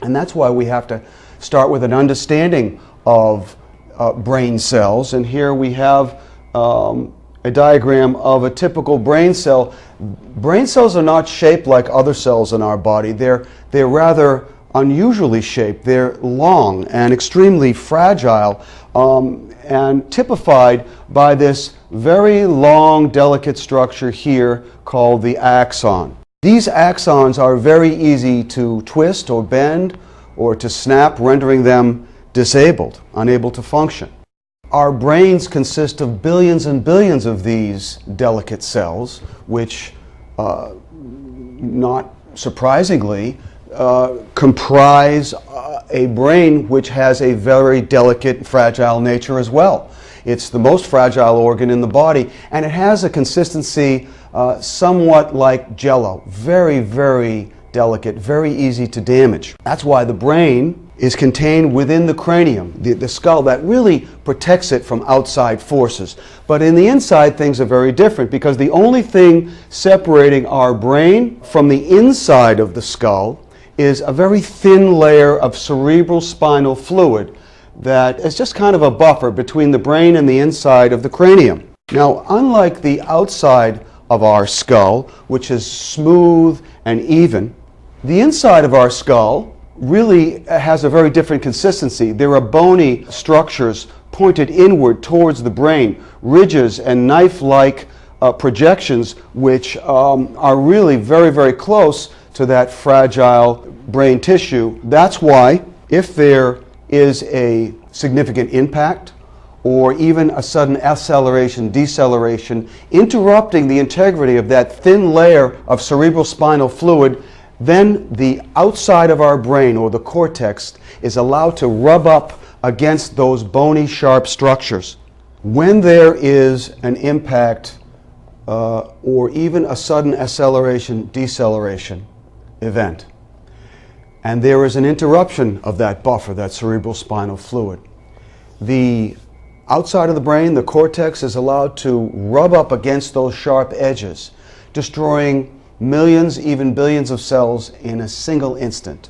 And that's why we have to start with an understanding of brain cells. And here we have a diagram of a typical brain cell. Brain cells are not shaped like other cells in our body. They're rather unusually shaped. They're long and extremely fragile, and typified by this very long, delicate structure here called the axon. These axons are very easy to twist or bend or to snap, rendering them disabled, unable to function. Our brains consist of billions and billions of these delicate cells, which, not surprisingly, comprise a brain which has a very delicate, fragile nature as well. It's the most fragile organ in the body, and it has a consistency somewhat like jello. Very, very delicate, very easy to damage. That's why the brain is contained within the cranium, the skull, that really protects it from outside forces. But in the inside, things are very different, because the only thing separating our brain from the inside of the skull is a very thin layer of cerebral spinal fluid that is just kind of a buffer between the brain and the inside of the cranium. Now, unlike the outside of our skull, which is smooth and even, the inside of our skull really has a very different consistency. There are bony structures pointed inward towards the brain, ridges and knife-like projections which are really very, very close to that fragile brain tissue. That's why if there is a significant impact or even a sudden acceleration, deceleration, interrupting the integrity of that thin layer of cerebral spinal fluid, then the outside of our brain, or the cortex, is allowed to rub up against those bony, sharp structures. When there is an impact or even a sudden acceleration, deceleration event, and there is an interruption of that buffer, that cerebral spinal fluid, the outside of the brain, the cortex, is allowed to rub up against those sharp edges, destroying millions, even billions of cells in a single instant.